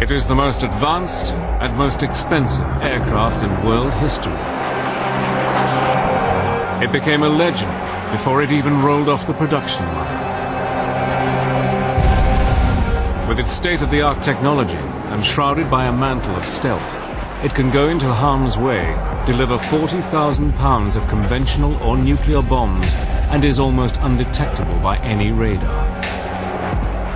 It is the most advanced and most expensive aircraft in world history. It became a legend before it even rolled off the production line. With its state-of-the-art technology and shrouded by a mantle of stealth, it can go into harm's way, deliver 40,000 pounds of conventional or nuclear bombs, and is almost undetectable by any radar.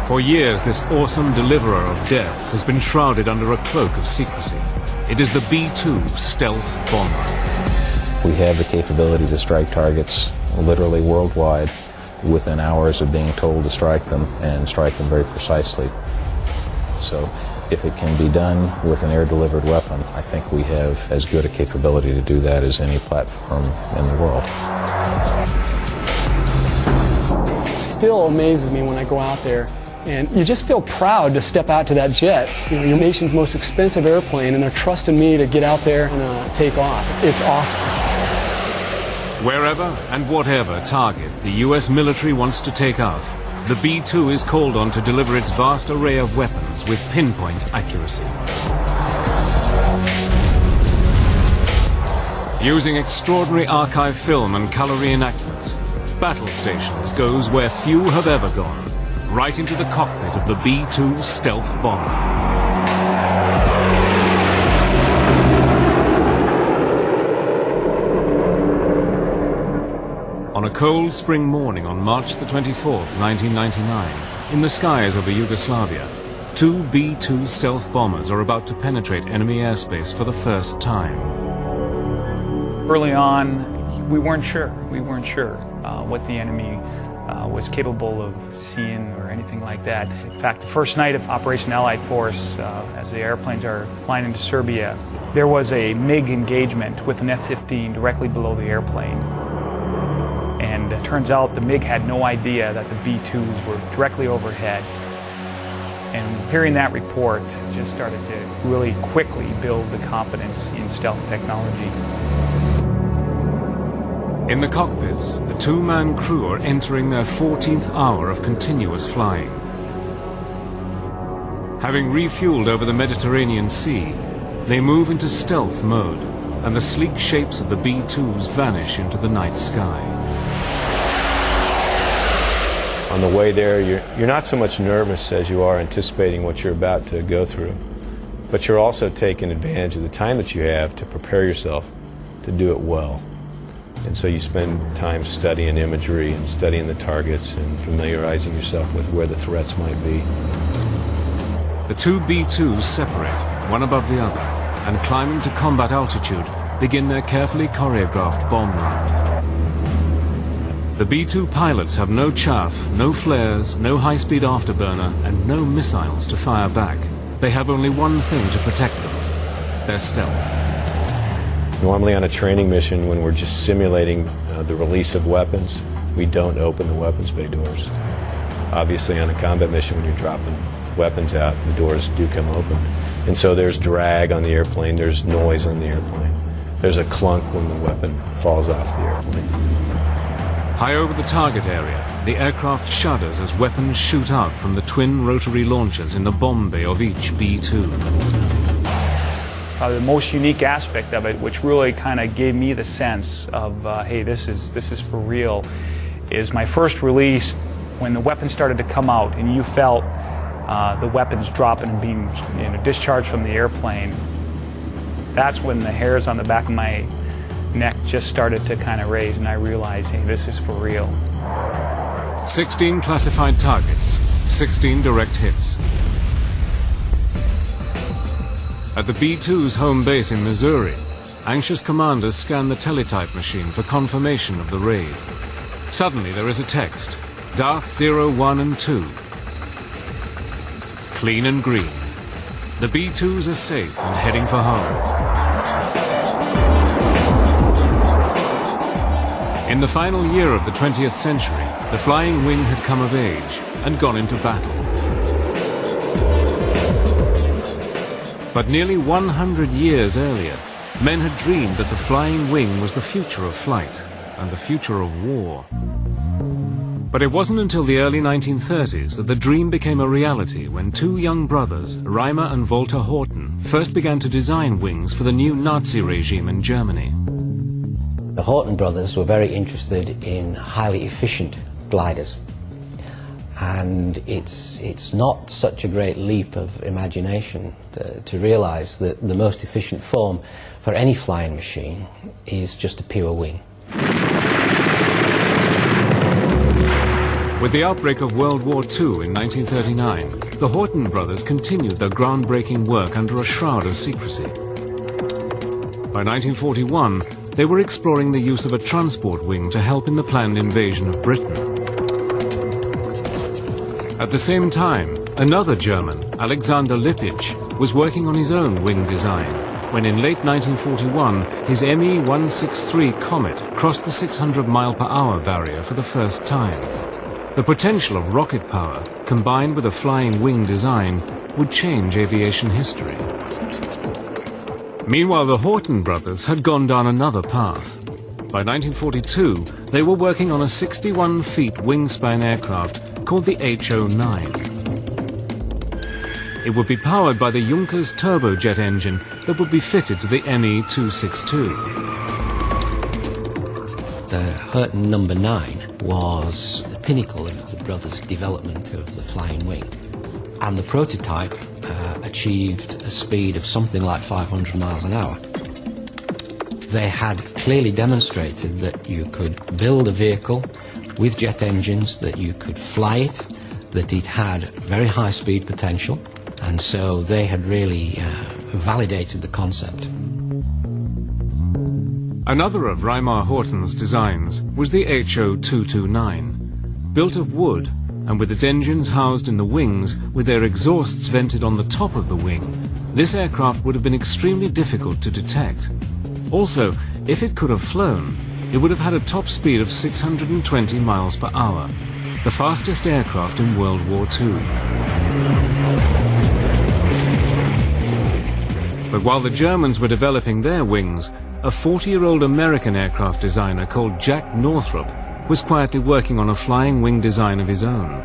For years, this awesome deliverer of death has been shrouded under a cloak of secrecy. It is the B-2 stealth bomber. We have the capability to strike targets literally worldwide within hours of being told to strike them, and strike them very precisely. So if it can be done with an air-delivered weapon, I think we have as good a capability to do that as any platform in the world. It still amazes me when I go out there, and you just feel proud to step out to that jet. You know, your nation's most expensive airplane, and they're trusting me to get out there and take off. It's awesome. Wherever and whatever target the US military wants to take out, the B-2 is called on to deliver its vast array of weapons with pinpoint accuracy. Using extraordinary archive film and color reenactments, Battle Stations goes where few have ever gone, right into the cockpit of the B-2 stealth bomber. On a cold spring morning on March the 24th, 1999, in the skies over Yugoslavia, two B-2 stealth bombers are about to penetrate enemy airspace for the first time. Early on, we weren't sure. What the enemy was capable of seeing or anything like that. In fact, the first night of Operation Allied Force, as the airplanes are flying into Serbia, there was a MiG engagement with an F-15 directly below the airplane. And it turns out the MiG had no idea that the B-2s were directly overhead. And hearing that report just started to really quickly build the confidence in stealth technology. In the cockpits, the two-man crew are entering their 14th hour of continuous flying. Having refueled over the Mediterranean Sea, they move into stealth mode, and the sleek shapes of the B-2s vanish into the night sky. On the way there, you're not so much nervous as you are anticipating what you're about to go through, but you're also taking advantage of the time that you have to prepare yourself to do it well. And so you spend time studying imagery and studying the targets and familiarizing yourself with where the threats might be. The two B-2s separate, one above the other, and climbing to combat altitude, begin their carefully choreographed bomb runs. The B-2 pilots have no chaff, no flares, no high-speed afterburner, and no missiles to fire back. They have only one thing to protect them: their stealth. Normally on a training mission, when we're just simulating the release of weapons, we don't open the weapons bay doors. Obviously on a combat mission, when you're dropping weapons out, the doors do come open. And so there's drag on the airplane, there's noise on the airplane. There's a clunk when the weapon falls off the airplane. High over the target area, the aircraft shudders as weapons shoot out from the twin rotary launchers in the bomb bay of each B-2. The most unique aspect of it, which really kind of gave me the sense of, hey, this is for real, is my first release when the weapons started to come out and you felt the weapons dropping and being discharged from the airplane. That's when the hairs on the back of my neck just started to kind of raise, and I realized, hey, this is for real. 16 classified targets, 16 direct hits. At the B-2's home base in Missouri, anxious commanders scan the teletype machine for confirmation of the raid. Suddenly there is a text: Darth 0, 1 and 2. Clean and green. The B-2s are safe and heading for home. In the final year of the 20th century, the flying wing had come of age and gone into battle. But nearly 100 years earlier, men had dreamed that the flying wing was the future of flight and the future of war. But it wasn't until the early 1930s that the dream became a reality when two young brothers, Reimer and Walter Horten, first began to design wings for the new Nazi regime in Germany. The Horten brothers were very interested in highly efficient gliders. And it's not such a great leap of imagination to realize that the most efficient form for any flying machine is just a pure wing. With the outbreak of World War II in 1939, the Horten brothers continued their groundbreaking work under a shroud of secrecy. By 1941, they were exploring the use of a transport wing to help in the planned invasion of Britain. At the same time, another German, Alexander Lippisch, was working on his own wing design when in late 1941 his Me-163 Comet crossed the 600-mile-per-hour barrier for the first time. The potential of rocket power, combined with a flying wing design, would change aviation history. Meanwhile, the Horten brothers had gone down another path. By 1942, they were working on a 61-feet wingspan aircraft called the H-09. It would be powered by the Junkers turbojet engine that would be fitted to the Me-262. The Horten number 9 was the pinnacle of the brothers' development of the flying wing. And the prototype achieved a speed of something like 500 miles an hour. They had clearly demonstrated that you could build a vehicle with jet engines, that you could fly it, that it had very high speed potential, and so they had really validated the concept. Another of Reimar Horten's designs was the HO-229. Built of wood, and with its engines housed in the wings, with their exhausts vented on the top of the wing, this aircraft would have been extremely difficult to detect. Also, if it could have flown, it would have had a top speed of 620 miles per hour, the fastest aircraft in World War II. But while the Germans were developing their wings, a 40-year-old American aircraft designer called Jack Northrop was quietly working on a flying wing design of his own.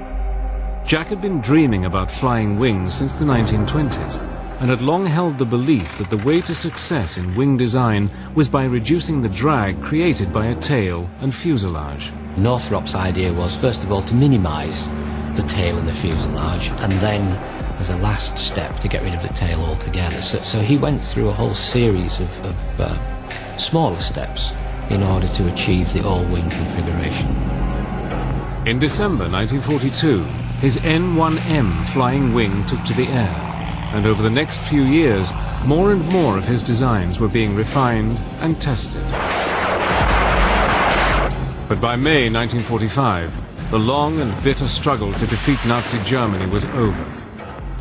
Jack had been dreaming about flying wings since the 1920s and had long held the belief that the way to success in wing design was by reducing the drag created by a tail and fuselage. Northrop's idea was, first of all, to minimize the tail and the fuselage, and then, as a last step, to get rid of the tail altogether. So he went through a whole series of smaller steps in order to achieve the all-wing configuration. In December 1942, his N1M flying wing took to the air, and over the next few years, more and more of his designs were being refined and tested. But by May 1945, the long and bitter struggle to defeat Nazi Germany was over.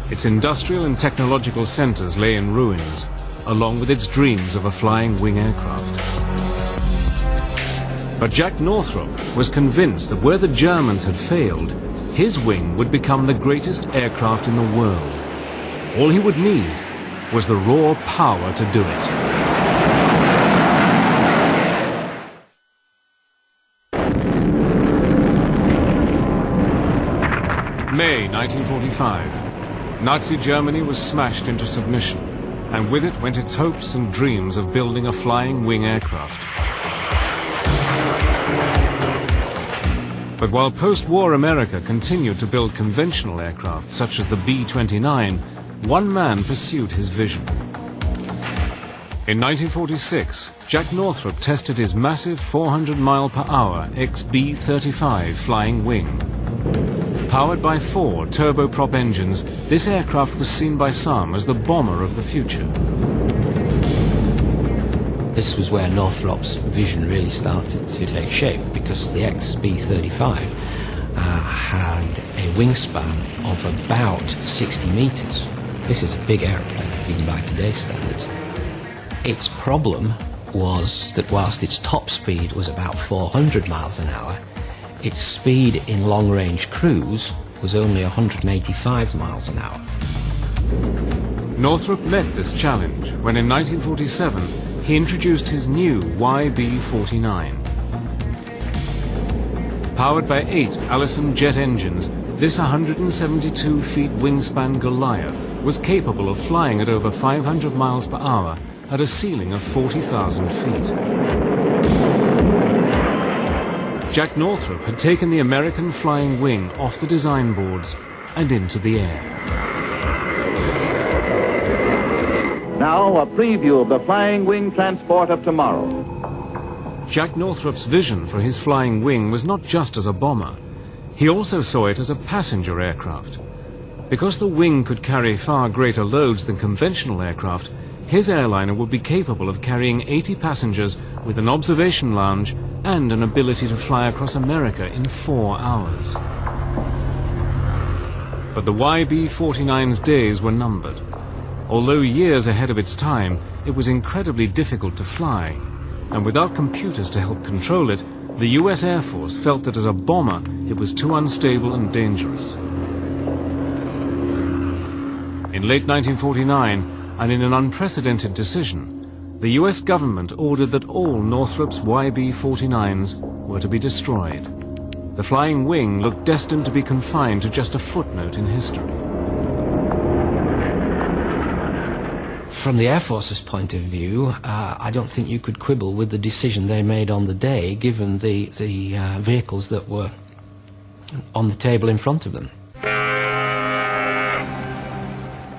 Its industrial and technological centers lay in ruins, along with its dreams of a flying wing aircraft. But Jack Northrop was convinced that where the Germans had failed, his wing would become the greatest aircraft in the world. All he would need was the raw power to do it. May 1945. Nazi Germany was smashed into submission, and with it went its hopes and dreams of building a flying wing aircraft. But while post-war America continued to build conventional aircraft such as the B-29, one man pursued his vision. In 1946, Jack Northrop tested his massive 400-mile-per-hour XB-35 flying wing. Powered by 4 turboprop engines, this aircraft was seen by some as the bomber of the future. This was where Northrop's vision really started to take shape, because the XB-35 had a wingspan of about 60 meters. This is a big airplane, even by today's standards. Its problem was that whilst its top speed was about 400 miles an hour, its speed in long-range cruise was only 185 miles an hour. Northrop met this challenge when in 1947 he introduced his new YB-49. Powered by 8 Allison jet engines, this 172-feet wingspan Goliath was capable of flying at over 500 miles per hour at a ceiling of 40,000 feet. Jack Northrop had taken the American Flying Wing off the design boards and into the air. Now, a preview of the Flying Wing transport of tomorrow. Jack Northrop's vision for his flying wing was not just as a bomber. He also saw it as a passenger aircraft. Because the wing could carry far greater loads than conventional aircraft, his airliner would be capable of carrying 80 passengers with an observation lounge and an ability to fly across America in 4 hours. But the YB-49's days were numbered. Although years ahead of its time, it was incredibly difficult to fly, and without computers to help control it, the US Air Force felt that as a bomber, it was too unstable and dangerous. In late 1949, and in an unprecedented decision, the US government ordered that all Northrop's YB-49s were to be destroyed. The flying wing looked destined to be confined to just a footnote in history. From the Air Force's point of view, I don't think you could quibble with the decision they made on the day, given the vehicles that were on the table in front of them.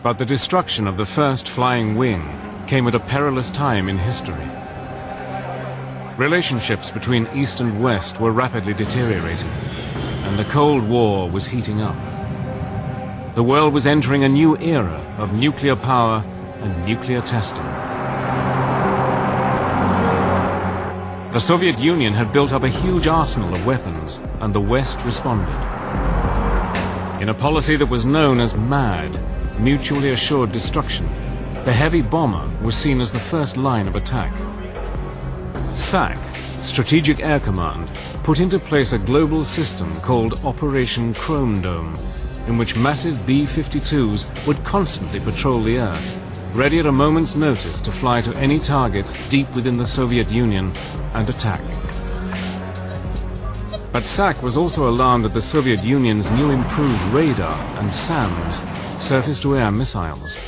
But the destruction of the first flying wing came at a perilous time in history. Relationships between East and West were rapidly deteriorating, and the Cold War was heating up. The world was entering a new era of nuclear power and nuclear testing. The Soviet Union had built up a huge arsenal of weapons, and the West responded. In a policy that was known as MAD, Mutually Assured Destruction, the heavy bomber was seen as the first line of attack. SAC, Strategic Air Command, put into place a global system called Operation Chrome Dome, in which massive B-52s would constantly patrol the Earth, ready at a moment's notice to fly to any target deep within the Soviet Union and attack. But SAC was also alarmed at the Soviet Union's new improved radar and SAMs, surface-to-air missiles.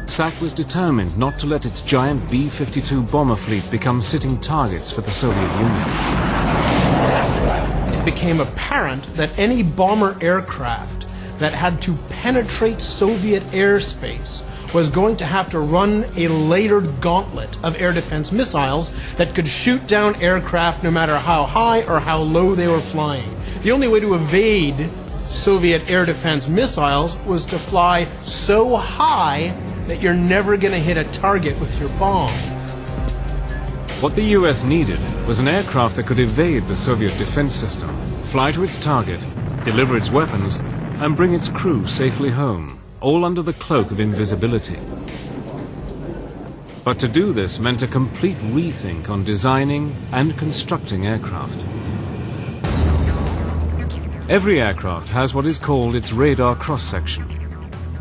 SAC was determined not to let its giant B-52 bomber fleet become sitting targets for the Soviet Union. It became apparent that any bomber aircraft that had to penetrate Soviet airspace was going to have to run a layered gauntlet of air defense missiles that could shoot down aircraft no matter how high or how low they were flying. The only way to evade Soviet air defense missiles was to fly so high that you're never going to hit a target with your bomb. What the US needed was an aircraft that could evade the Soviet defense system, fly to its target, deliver its weapons, and bring its crew safely home, all under the cloak of invisibility. But to do this meant a complete rethink on designing and constructing aircraft. Every aircraft has what is called its radar cross-section.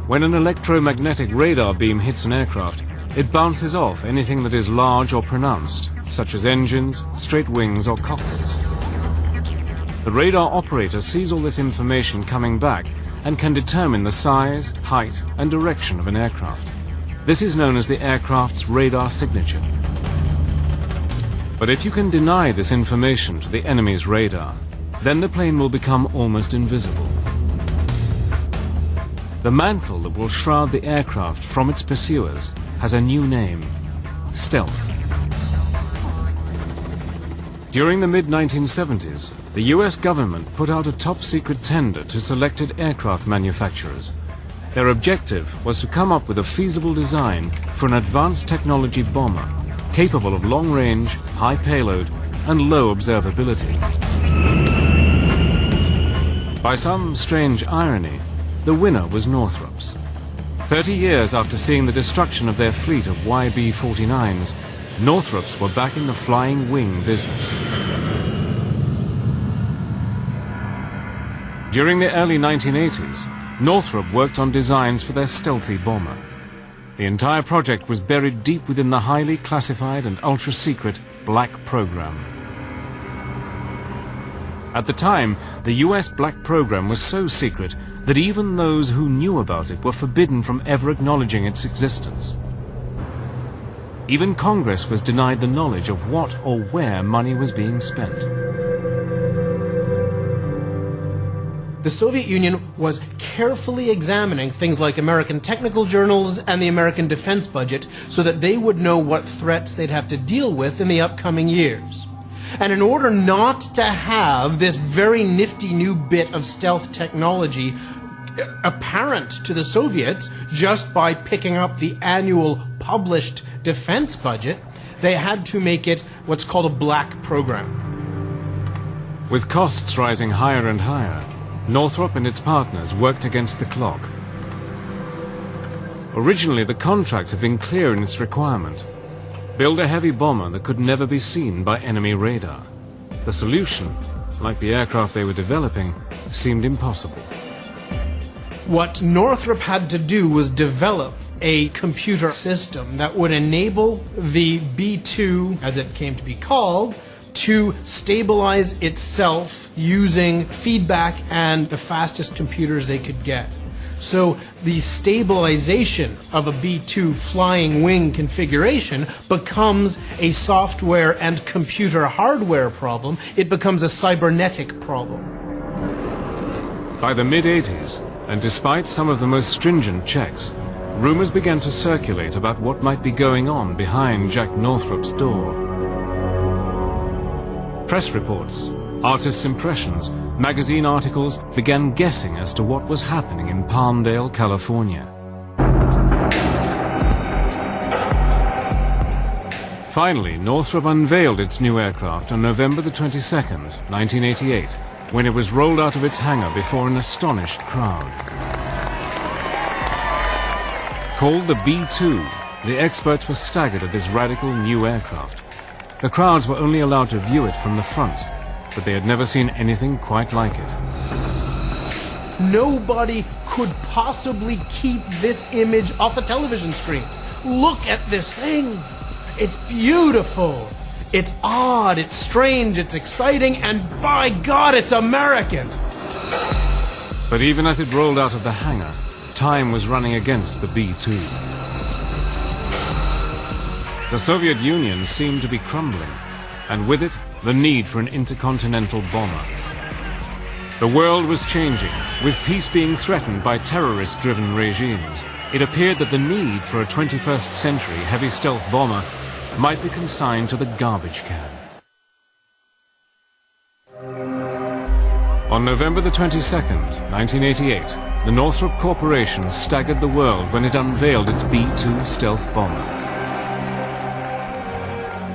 When an electromagnetic radar beam hits an aircraft, it bounces off anything that is large or pronounced, such as engines, straight wings, or cockpits. The radar operator sees all this information coming back and can determine the size, height, and direction of an aircraft. This is known as the aircraft's radar signature. But if you can deny this information to the enemy's radar, then the plane will become almost invisible. The mantle that will shroud the aircraft from its pursuers has a new name: stealth. During the mid-1970s, the US government put out a top-secret tender to selected aircraft manufacturers. Their objective was to come up with a feasible design for an advanced technology bomber, capable of long range, high payload, and low observability. By some strange irony, the winner was Northrop's. 30 years after seeing the destruction of their fleet of YB-49s, Northrop's were back in the flying wing business. During the early 1980s, Northrop worked on designs for their stealthy bomber. The entire project was buried deep within the highly classified and ultra-secret Black program. At the time, the US Black Program was so secret that even those who knew about it were forbidden from ever acknowledging its existence. Even Congress was denied the knowledge of what or where money was being spent. The Soviet Union was carefully examining things like American technical journals and the American defense budget so that they would know what threats they'd have to deal with in the upcoming years. And in order not to have this very nifty new bit of stealth technology apparent to the Soviets just by picking up the annual published defense budget, they had to make it what's called a black program. With costs rising higher and higher, Northrop and its partners worked against the clock. Originally, the contract had been clear in its requirement: build a heavy bomber that could never be seen by enemy radar. The solution, like the aircraft they were developing, seemed impossible. What Northrop had to do was develop a computer system that would enable the B-2, as it came to be called, to stabilize itself using feedback and the fastest computers they could get. So the stabilization of a B-2 flying wing configuration becomes a software and computer hardware problem. It becomes a cybernetic problem. By the mid-80s, and despite some of the most stringent checks, rumors began to circulate about what might be going on behind Jack Northrop's door. Press reports, artists' impressions, magazine articles began guessing as to what was happening in Palmdale, California. Finally, Northrop unveiled its new aircraft on November the 22nd, 1988, when it was rolled out of its hangar before an astonished crowd. Called the B-2, the experts were staggered at this radical new aircraft. The crowds were only allowed to view it from the front, but they had never seen anything quite like it. Nobody could possibly keep this image off a television screen. Look at this thing. It's beautiful. It's odd, it's strange, it's exciting, and by God, it's American. But even as it rolled out of the hangar, time was running against the B-2. The Soviet Union seemed to be crumbling, and with it, the need for an intercontinental bomber. The world was changing, with peace being threatened by terrorist-driven regimes. It appeared that the need for a 21st century heavy stealth bomber might be consigned to the garbage can. On November the 22nd, 1988, the Northrop Corporation staggered the world when it unveiled its B-2 stealth bomber.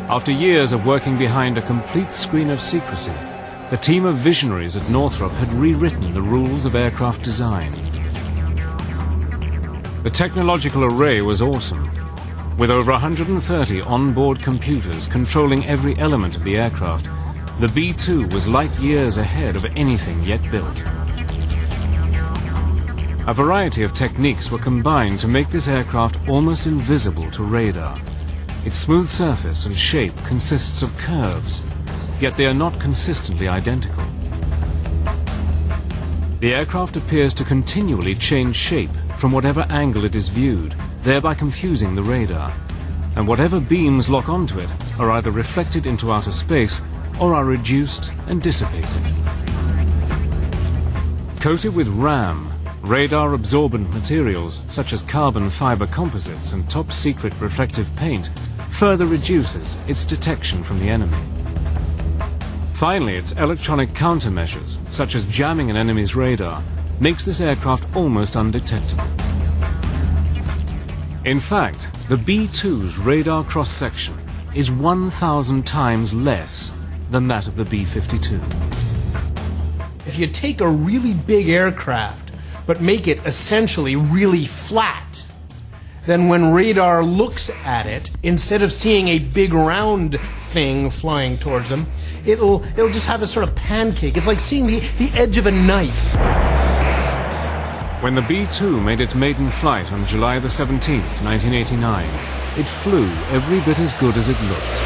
After years of working behind a complete screen of secrecy, the team of visionaries at Northrop had rewritten the rules of aircraft design. The technological array was awesome, with over 130 onboard computers controlling every element of the aircraft. The B-2 was light years ahead of anything yet built. A variety of techniques were combined to make this aircraft almost invisible to radar. Its smooth surface and shape consists of curves, yet they are not consistently identical. The aircraft appears to continually change shape from whatever angle it is viewed, thereby confusing the radar, and whatever beams lock onto it are either reflected into outer space or are reduced and dissipated. Coated with RAM, radar-absorbent materials such as carbon fiber composites and top-secret reflective paint further reduces its detection from the enemy. Finally, its electronic countermeasures, such as jamming an enemy's radar, makes this aircraft almost undetectable. In fact, the B-2's radar cross-section is 1,000 times less than that of the B-52. If you take a really big aircraft, but make it essentially really flat, then when radar looks at it, instead of seeing a big round thing flying towards them, it'll just have a sort of pancake. It's like seeing the edge of a knife. When the B-2 made its maiden flight on July the 17th, 1989, it flew every bit as good as it looked.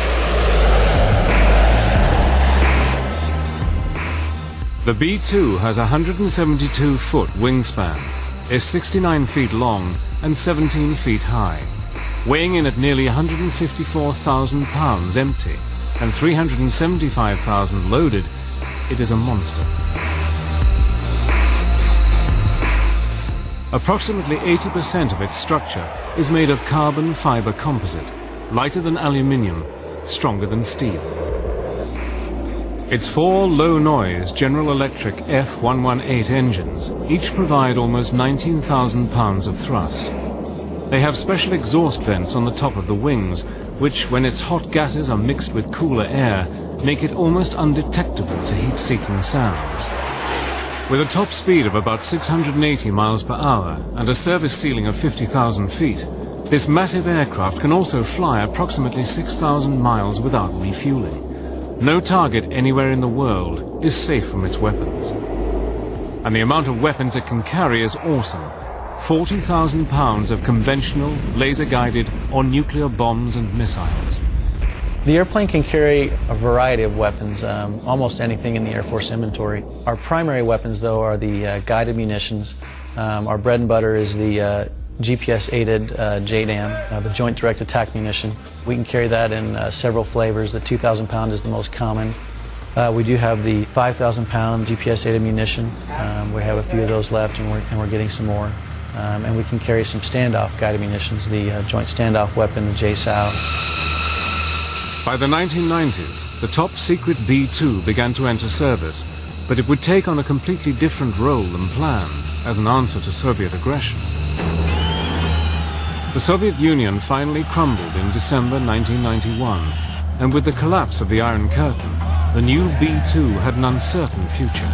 The B-2 has a 172-foot wingspan, is 69 feet long and 17 feet high. Weighing in at nearly 154,000 pounds empty and 375,000 loaded, it is a monster. Approximately 80% of its structure is made of carbon fiber composite, lighter than aluminium, stronger than steel. Its 4 low-noise General Electric F118 engines each provide almost 19,000 pounds of thrust. They have special exhaust vents on the top of the wings, which, when its hot gases are mixed with cooler air, make it almost undetectable to heat-seeking sounds. With a top speed of about 680 miles per hour and a service ceiling of 50,000 feet, this massive aircraft can also fly approximately 6,000 miles without refueling. No target anywhere in the world is safe from its weapons. And the amount of weapons it can carry is awesome. 40,000 pounds of conventional, laser-guided or nuclear bombs and missiles. The airplane can carry a variety of weapons, almost anything in the Air Force inventory. Our primary weapons, though, are the guided munitions. Our bread and butter is the GPS-aided JDAM, the Joint Direct Attack Munition. We can carry that in several flavors. The 2,000 pound is the most common. We do have the 5,000 pound GPS-aided munition. We have a few of those left, and we're getting some more. And we can carry some standoff guided munitions, the Joint Standoff Weapon, the JSOW. By the 1990s, the top-secret B-2 began to enter service, but it would take on a completely different role than planned as an answer to Soviet aggression. The Soviet Union finally crumbled in December 1991, and with the collapse of the Iron Curtain, the new B-2 had an uncertain future.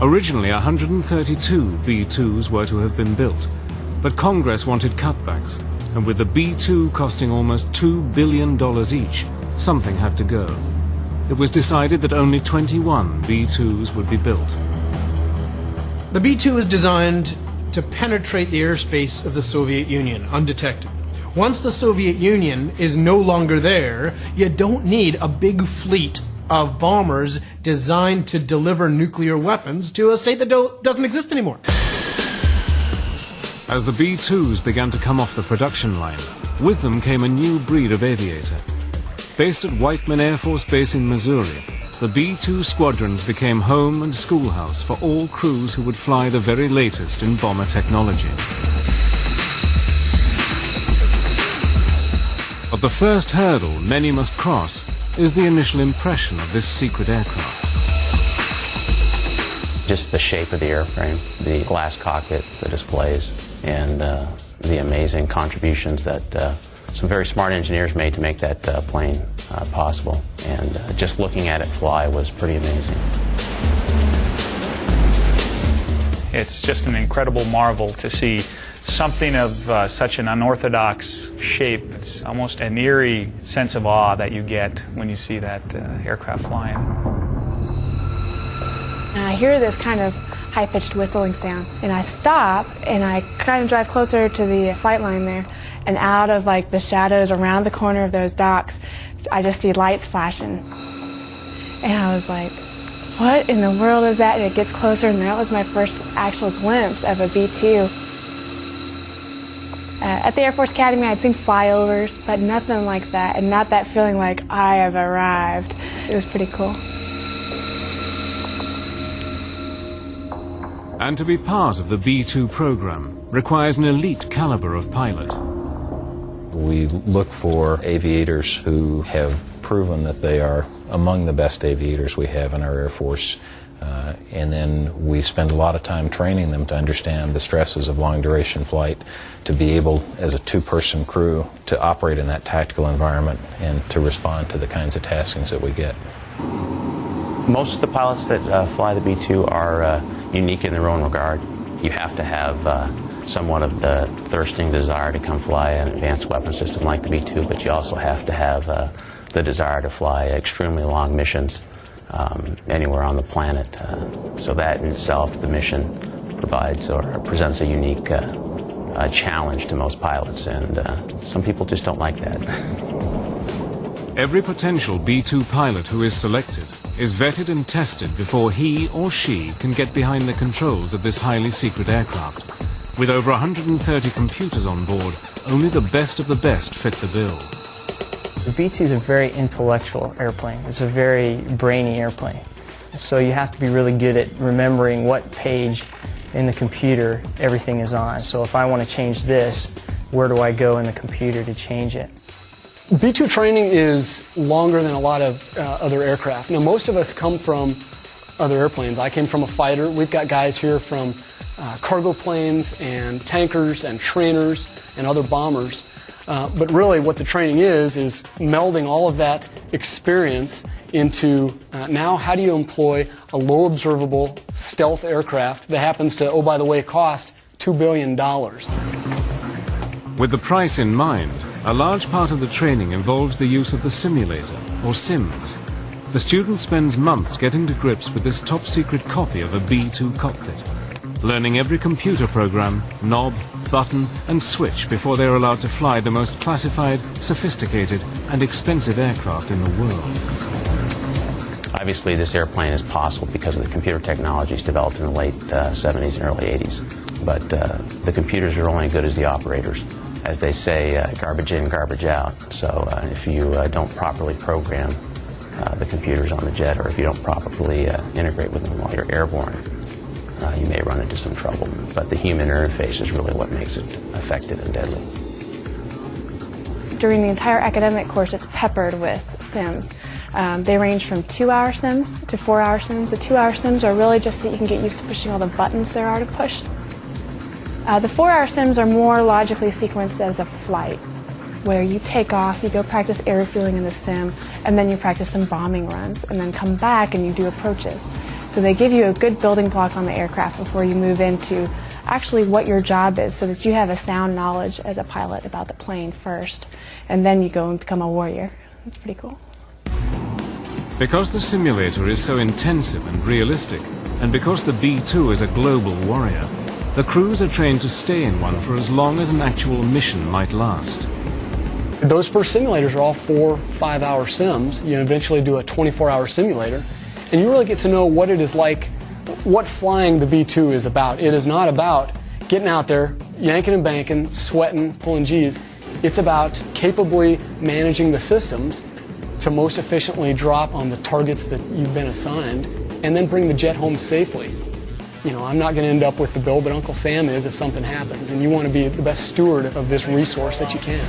Originally, 132 B-2s were to have been built, but Congress wanted cutbacks, and with the B-2 costing almost $2 billion each, something had to go. It was decided that only 21 B-2s would be built. The B-2 is designed to penetrate the airspace of the Soviet Union undetected. Once the Soviet Union is no longer there, you don't need a big fleet of bombers designed to deliver nuclear weapons to a state that doesn't exist anymore. As the B-2s began to come off the production line, with them came a new breed of aviator. Based at Whiteman Air Force Base in Missouri, the B-2 squadrons became home and schoolhouse for all crews who would fly the very latest in bomber technology. But the first hurdle many must cross is the initial impression of this secret aircraft. Just the shape of the airframe, the glass cockpit, the displays, and the amazing contributions that some very smart engineers made to make that plane possible. And just looking at it fly was pretty amazing. It's just an incredible marvel to see something of such an unorthodox shape. It's almost an eerie sense of awe that you get when you see that aircraft flying. And I hear this kind of high-pitched whistling sound, and I stop, and I kind of drive closer to the flight line there, and out of like the shadows around the corner of those docks, I just see lights flashing. And I was like, what in the world is that? And it gets closer, and that was my first actual glimpse of a B-2. At the Air Force Academy, I'd seen flyovers, but nothing like that, and not that feeling like I have arrived. It was pretty cool. And to be part of the B-2 program requires an elite caliber of pilot. We look for aviators who have proven that they are among the best aviators we have in our Air Force. And then we spend a lot of time training them to understand the stresses of long-duration flight, to be able, as a two-person crew, to operate in that tactical environment and to respond to the kinds of taskings that we get. Most of the pilots that fly the B-2 are unique in their own regard. You have to have somewhat of the thirsting desire to come fly an advanced weapon system like the B-2, but you also have to have the desire to fly extremely long missions anywhere on the planet. So that in itself, the mission provides or presents a unique challenge to most pilots, and some people just don't like that. Every potential B-2 pilot who is selected is vetted and tested before he or she can get behind the controls of this highly secret aircraft. With over 130 computers on board, only the best of the best fit the bill. The B-2 is a very intellectual airplane. It's a very brainy airplane. So you have to be really good at remembering what page in the computer everything is on. So if I want to change this, where do I go in the computer to change it? B-2 training is longer than a lot of other aircraft. Now, most of us come from other airplanes. I came from a fighter. We've got guys here from cargo planes and tankers and trainers and other bombers. But really what the training is melding all of that experience into now how do you employ a low observable stealth aircraft that happens to, oh by the way, cost $2 billion. With the price in mind, a large part of the training involves the use of the simulator, or SIMS. The student spends months getting to grips with this top-secret copy of a B-2 cockpit, learning every computer program, knob, button, and switch before they're allowed to fly the most classified, sophisticated, and expensive aircraft in the world. Obviously, this airplane is possible because of the computer technologies developed in the late 70s and early 80s. But the computers are only as good as the operators. As they say, garbage in, garbage out. So if you don't properly program the computers on the jet, or if you don't properly integrate with them while you're airborne, you may run into some trouble. But the human interface is really what makes it effective and deadly. During the entire academic course, it's peppered with sims. They range from 2-hour sims to 4-hour sims. The 2-hour sims are really just so you can get used to pushing all the buttons there are to push. The 4-hour sims are more logically sequenced as a flight, where you take off, you go practice air refueling in the sim, and then you practice some bombing runs, and then come back and you do approaches. So they give you a good building block on the aircraft before you move into actually what your job is, so that you have a sound knowledge as a pilot about the plane first, and then you go and become a warrior. That's pretty cool. Because the simulator is so intensive and realistic, and because the B-2 is a global warrior, the crews are trained to stay in one for as long as an actual mission might last. Those first simulators are all 4-5-hour sims. You eventually do a 24-hour simulator, and you really get to know what it is like, what flying the B-2 is about. It is not about getting out there, yanking and banking, sweating, pulling G's. It's about capably managing the systems to most efficiently drop on the targets that you've been assigned, and then bring the jet home safely. You know, I'm not going to end up with the bill, but Uncle Sam is if something happens, and you want to be the best steward of this resource that you can.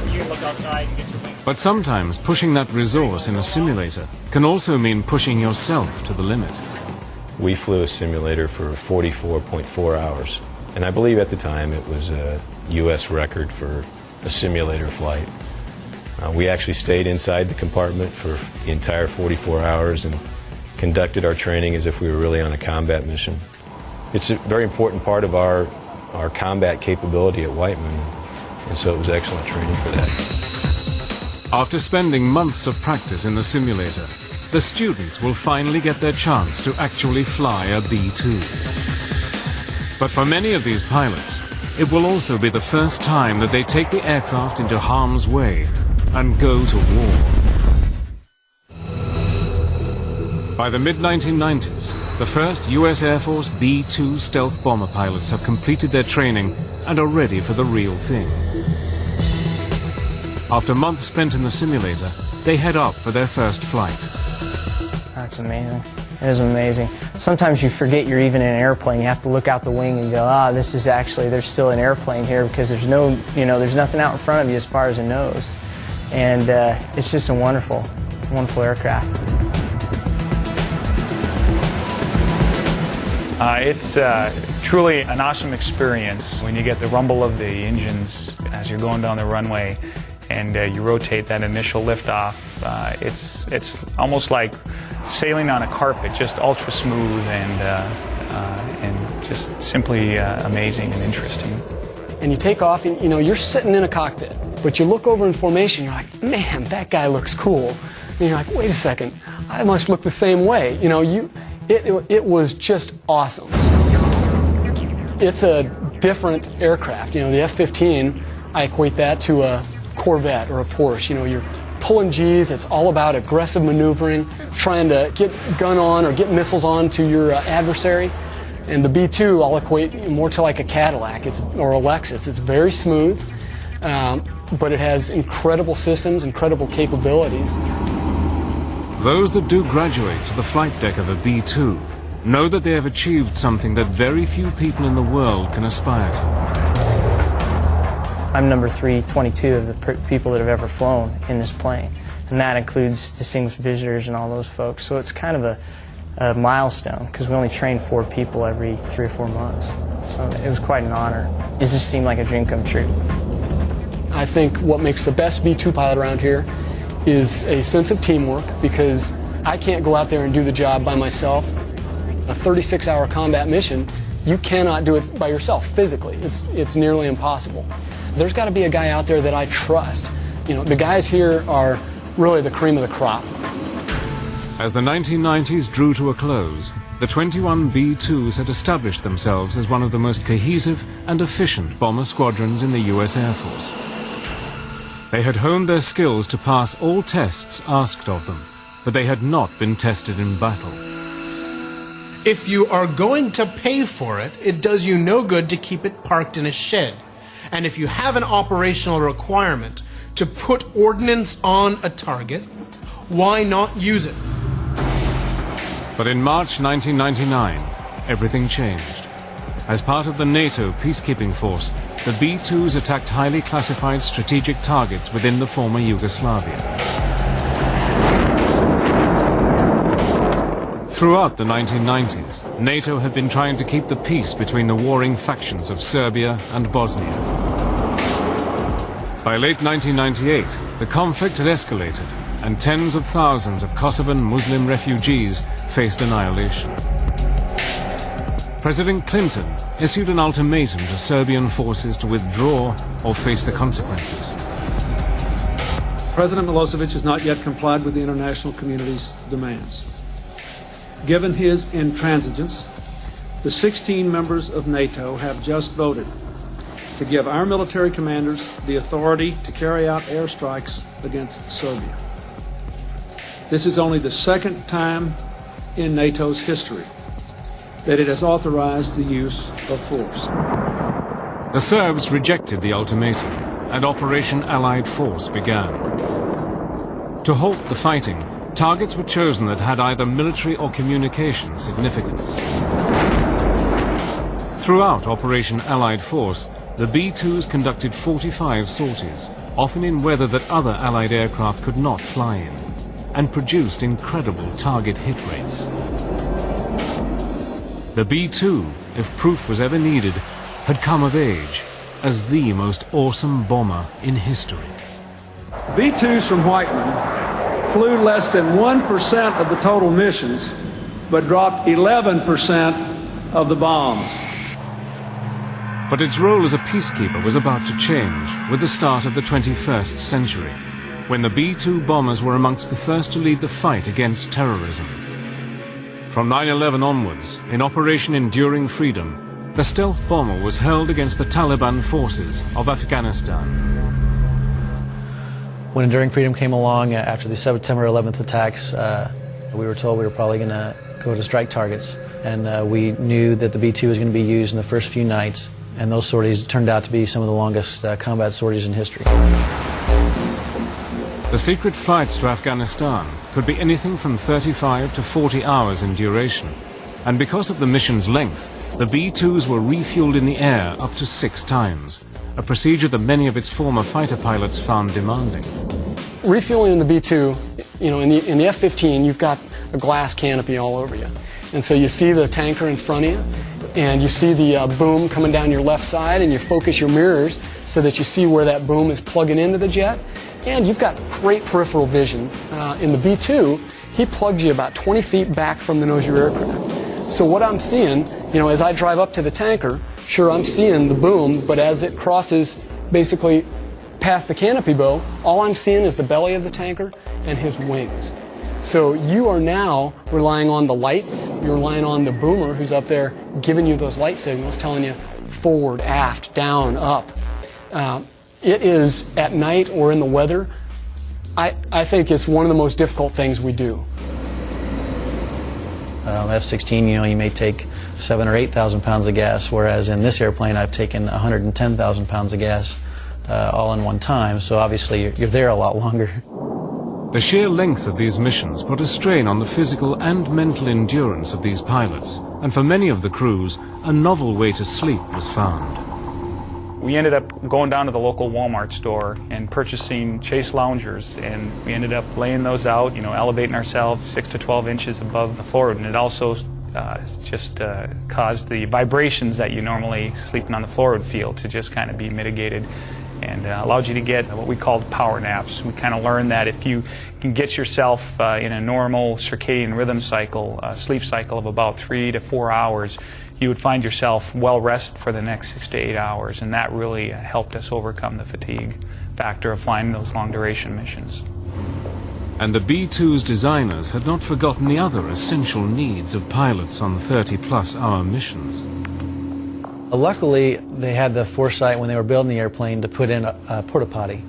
But sometimes pushing that resource in a simulator can also mean pushing yourself to the limit. We flew a simulator for 44.4 hours, and I believe at the time it was a U.S. record for a simulator flight. We actually stayed inside the compartment for the entire 44 hours and conducted our training as if we were really on a combat mission. It's a very important part of our combat capability at Whiteman, and so it was excellent training for that. After spending months of practice in the simulator, the students will finally get their chance to actually fly a B-2. But for many of these pilots, it will also be the first time that they take the aircraft into harm's way and go to war. By the mid-1990s, the first U.S. Air Force B-2 stealth bomber pilots have completed their training and are ready for the real thing. After months spent in the simulator, they head up for their first flight. That's amazing. It is amazing. Sometimes you forget you're even in an airplane. You have to look out the wing and go, this is actually, there's still an airplane here, because there's no, there's nothing out in front of you as far as a nose. And it's just a wonderful, wonderful aircraft. It's truly an awesome experience when you get the rumble of the engines as you're going down the runway and you rotate that initial liftoff. It's almost like sailing on a carpet, just ultra smooth and just simply amazing and interesting. And you take off and you're sitting in a cockpit, but you look over in formation, you're like, man, that guy looks cool. And you're like, wait a second, I must look the same way. It was just awesome. It's a different aircraft. The F-15, I equate that to a Corvette or a Porsche. You're pulling G's. It's all about aggressive maneuvering, trying to get gun on or get missiles on to your adversary. And the B-2 I'll equate more to like a Cadillac or a Lexus. It's very smooth, but it has incredible systems, incredible capabilities. Those that do graduate to the flight deck of a B-2 know that they have achieved something that very few people in the world can aspire to. I'm number 322 of the people that have ever flown in this plane, and that includes distinguished visitors and all those folks. So it's kind of a milestone, because we only train 4 people every 3 or 4 months. So it was quite an honor. It just seemed like a dream come true. I think what makes the best B-2 pilot around here is a sense of teamwork, because I can't go out there and do the job by myself. A 36-hour combat mission, you cannot do it by yourself physically. It's nearly impossible. There's got to be a guy out there that I trust. You know, the guys here are really the cream of the crop. As the 1990s drew to a close, the 21 B-2s had established themselves as one of the most cohesive and efficient bomber squadrons in the U.S. Air Force. They had honed their skills to pass all tests asked of them, but they had not been tested in battle. If you are going to pay for it, it does you no good to keep it parked in a shed. And if you have an operational requirement to put ordnance on a target, why not use it? But in March 1999, everything changed. As part of the NATO peacekeeping force, the B-2s attacked highly classified strategic targets within the former Yugoslavia. Throughout the 1990s, NATO had been trying to keep the peace between the warring factions of Serbia and Bosnia. By late 1998, the conflict had escalated, and tens of thousands of Kosovan Muslim refugees faced annihilation. President Clinton issued an ultimatum to Serbian forces to withdraw or face the consequences. President Milosevic has not yet complied with the international community's demands. Given his intransigence, the 16 members of NATO have just voted to give our military commanders the authority to carry out airstrikes against Serbia. This is only the second time in NATO's history that it has authorized the use of force. The Serbs rejected the ultimatum, and Operation Allied Force began. To halt the fighting, targets were chosen that had either military or communication significance. Throughout Operation Allied Force, the B-2s conducted 45 sorties, often in weather that other Allied aircraft could not fly in, and produced incredible target hit rates. The B-2, if proof was ever needed, had come of age as the most awesome bomber in history. B-2s from Whiteman flew less than 1% of the total missions, but dropped 11% of the bombs. But its role as a peacekeeper was about to change with the start of the 21st century, when the B-2 bombers were amongst the first to lead the fight against terrorism. From 9/11 onwards, in Operation Enduring Freedom, the stealth bomber was hurled against the Taliban forces of Afghanistan. When Enduring Freedom came along after the September 11th attacks, we were told we were probably going to go to strike targets. And we knew that the B-2 was going to be used in the first few nights. And those sorties turned out to be some of the longest combat sorties in history. The secret flights to Afghanistan could be anything from 35 to 40 hours in duration. And because of the mission's length, the B-2s were refueled in the air up to 6 times, a procedure that many of its former fighter pilots found demanding. Refueling in the B-2, you know, in the F-15, you've got a glass canopy all over you. And so you see the tanker in front of you, and you see the boom coming down your left side, and you focus your mirrors so that you see where that boom is plugging into the jet. And you've got great peripheral vision. In the B-2, he plugged you about 20 feet back from the nose of your aircraft. So what I'm seeing, you know, as I drive up to the tanker, sure, I'm seeing the boom, but as it crosses basically past the canopy bow, all I'm seeing is the belly of the tanker and his wings. So you are now relying on the lights, you're relying on the boomer who's up there giving you those light signals, telling you forward, aft, down, up. It is at night or in the weather I think it's one of the most difficult things we do. F-16, you may take 7,000 or 8,000 pounds of gas, whereas in this airplane I've taken 110,000 pounds of gas all in one time, so obviously you're there a lot longer. The sheer length of these missions put a strain on the physical and mental endurance of these pilots, and for many of the crews, a novel way to sleep was found. We ended up going down to the local Walmart store and purchasing Chase loungers, and we ended up laying those out, elevating ourselves 6 to 12 inches above the floor, and it also just caused the vibrations that you normally sleeping on the floor would feel to just kind of be mitigated, and allowed you to get what we called power naps. We kind of learned that if you can get yourself in a normal circadian rhythm cycle, sleep cycle of about 3 to 4 hours, you would find yourself well rested for the next 6 to 8 hours, and that really helped us overcome the fatigue factor of flying those long duration missions. And the B-2's designers had not forgotten the other essential needs of pilots on 30-plus hour missions. Luckily, they had the foresight when they were building the airplane to put in a porta potty,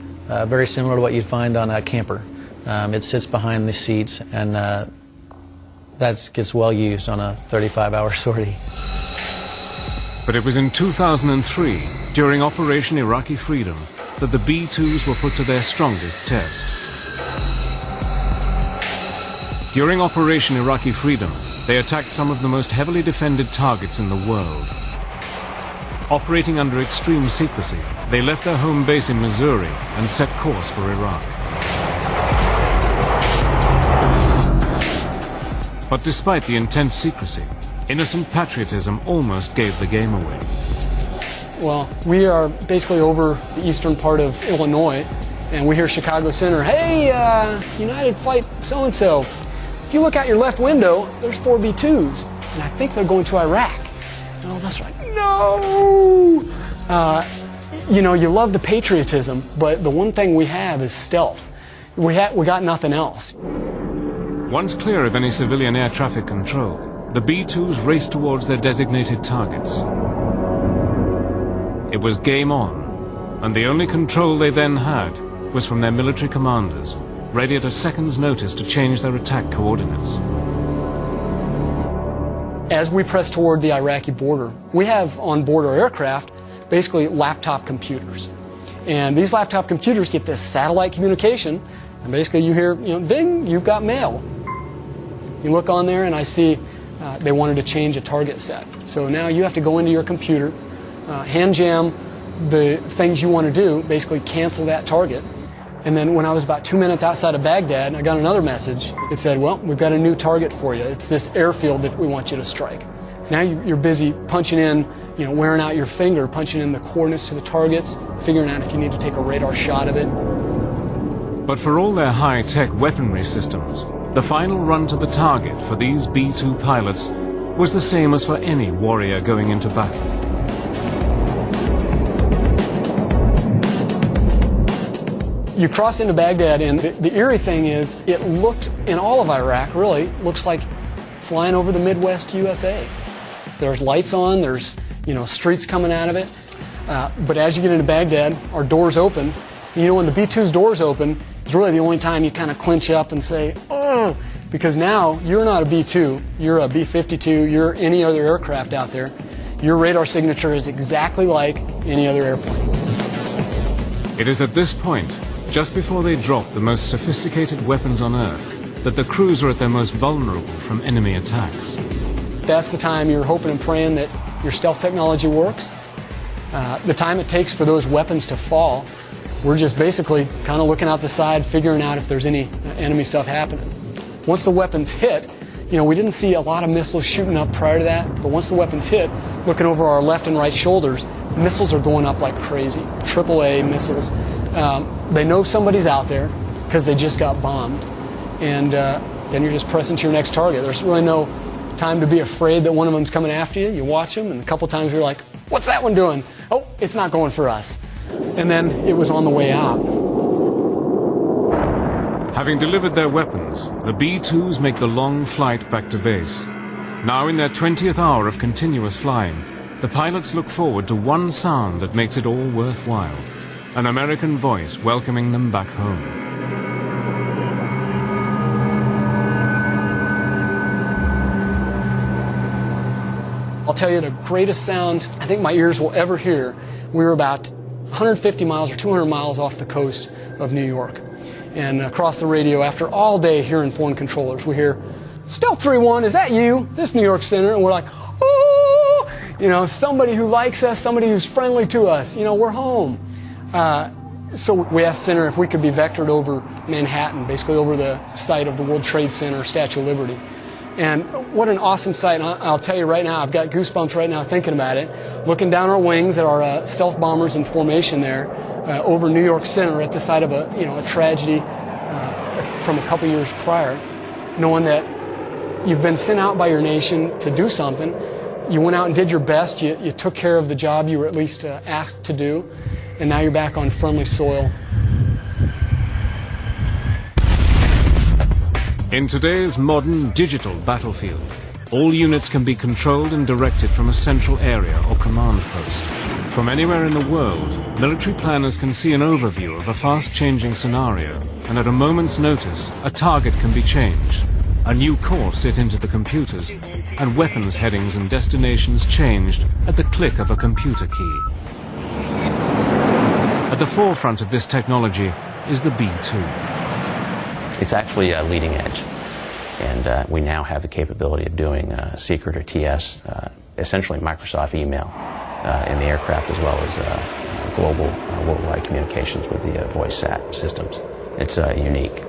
very similar to what you'd find on a camper. It sits behind the seats, and that gets well used on a 35-hour sortie. But it was in 2003, during Operation Iraqi Freedom, that the B-2s were put to their strongest test. During Operation Iraqi Freedom, they attacked some of the most heavily defended targets in the world. Operating under extreme secrecy, they left their home base in Missouri and set course for Iraq. But despite the intense secrecy, innocent patriotism almost gave the game away. Well, we are basically over the eastern part of Illinois, and we hear Chicago Center, "Hey, United Flight so-and-so, if you look out your left window, there's 4 B-2s, and I think they're going to Iraq." And all of us are like, no! You love the patriotism, but the one thing we have is stealth. We got nothing else. Once clear of any civilian air traffic control, the B-2s raced towards their designated targets. It was game on, and the only control they then had was from their military commanders, ready at a second's notice to change their attack coordinates. As we press toward the Iraqi border, we have on board our aircraft basically laptop computers. And these laptop computers get this satellite communication, and basically you hear, ding, you've got mail. You look on there and I see they wanted to change a target set. So now you have to go into your computer, hand jam the things you want to do, basically cancel that target. And then when I was about 2 minutes outside of Baghdad, I got another message. It said, well, we've got a new target for you. It's this airfield that we want you to strike. Now you're busy punching in, wearing out your finger, punching in the coordinates to the targets, figuring out if you need to take a radar shot of it. But for all their high-tech weaponry systems, the final run to the target for these B-2 pilots was the same as for any warrior going into battle. You cross into Baghdad, and the eerie thing is, it looked, in all of Iraq, really, looks like flying over the Midwest USA. There's lights on, there's, streets coming out of it. But as you get into Baghdad, our doors open. When the B-2's doors open, it's really the only time you kind of clinch up and say, oh, because now you're not a B-2, you're a B-52, you're any other aircraft out there. Your radar signature is exactly like any other airplane. It is at this point, just before they drop the most sophisticated weapons on Earth, that the crews are at their most vulnerable from enemy attacks. That's the time you're hoping and praying that your stealth technology works. The time it takes for those weapons to fall, we're just basically kind of looking out the side, figuring out if there's any enemy stuff happening. Once the weapons hit, we didn't see a lot of missiles shooting up prior to that, but once the weapons hit, looking over our left and right shoulders, missiles are going up like crazy, AAA missiles. They know somebody's out there because they just got bombed, and then you're just pressing to your next target. There's really no time to be afraid that one of them's coming after you. You watch them, and a couple times you're like, what's that one doing? Oh, it's not going for us. And then it was on the way out. Having delivered their weapons, the B-2s make the long flight back to base. Now in their 20th hour of continuous flying, the pilots look forward to one sound that makes it all worthwhile: an American voice welcoming them back home. I'll tell you the greatest sound I think my ears will ever hear. We were about 150 miles or 200 miles off the coast of New York. And across the radio, after all day hearing foreign controllers, we hear, "Stealth 3-1, is that you? This New York Center." And we're like, "Oh!" You know, somebody who likes us, somebody who's friendly to us. You know, we're home. So we asked Center if we could be vectored over Manhattan, basically over the site of the World Trade Center, Statue of Liberty. And what an awesome sight. And I'll tell you right now, I've got goosebumps right now thinking about it. Looking down our wings at our stealth bombers in formation there over New York Center at the site of a tragedy from a couple years prior, knowing that you've been sent out by your nation to do something. You went out and did your best. You took care of the job you were at least asked to do. And now you're back on friendly soil. In today's modern digital battlefield, all units can be controlled and directed from a central area or command post. From anywhere in the world, military planners can see an overview of a fast-changing scenario, and at a moment's notice, a target can be changed. A new course set into the computers, and weapons headings and destinations changed at the click of a computer key. At the forefront of this technology is the B-2. It's actually leading edge, and we now have the capability of doing secret or TS, essentially Microsoft email in the aircraft, as well as global worldwide communications with the voice SAT systems. It's unique.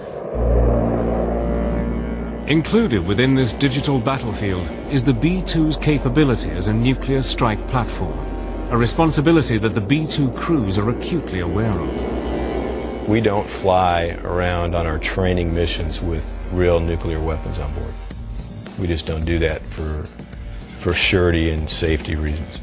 Included within this digital battlefield is the B-2's capability as a nuclear strike platform, a responsibility that the B-2 crews are acutely aware of. We don't fly around on our training missions with real nuclear weapons on board. We just don't do that for surety and safety reasons.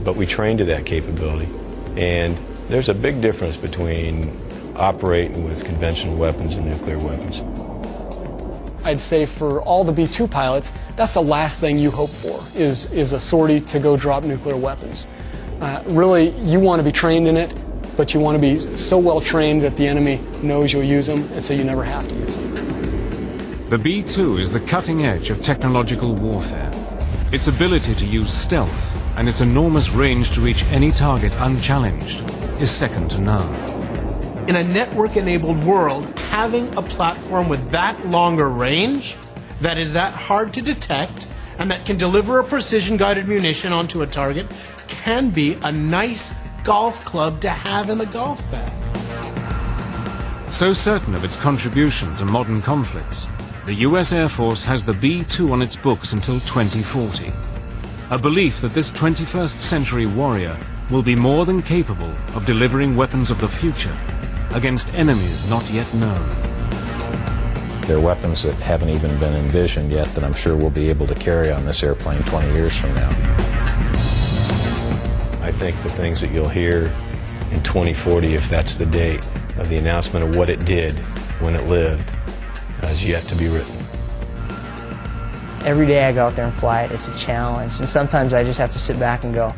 But we train to that capability, and there's a big difference between operating with conventional weapons and nuclear weapons. I'd say for all the B-2 pilots, that's the last thing you hope for, is a sortie to go drop nuclear weapons. Really, you want to be trained in it, but you want to be so well trained that the enemy knows you'll use them, and so you never have to use them. The B-2 is the cutting edge of technological warfare. Its ability to use stealth and its enormous range to reach any target unchallenged is second to none. In a network-enabled world, having a platform with that longer range, that is that hard to detect, and that can deliver a precision-guided munition onto a target, can be a nice golf club to have in the golf bag. So certain of its contribution to modern conflicts, the US Air Force has the B-2 on its books until 2040. A belief that this 21st century warrior will be more than capable of delivering weapons of the future against enemies not yet known. There are weapons that haven't even been envisioned yet that I'm sure we'll be able to carry on this airplane 20 years from now. I think the things that you'll hear in 2040, if that's the date of the announcement of what it did when it lived, is yet to be written. Every day I go out there and fly it, it's a challenge. And sometimes I just have to sit back and go,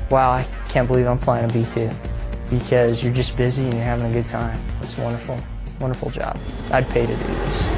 wow, I can't believe I'm flying a B-2. Because you're just busy and you're having a good time. It's wonderful, wonderful job. I'd pay to do this.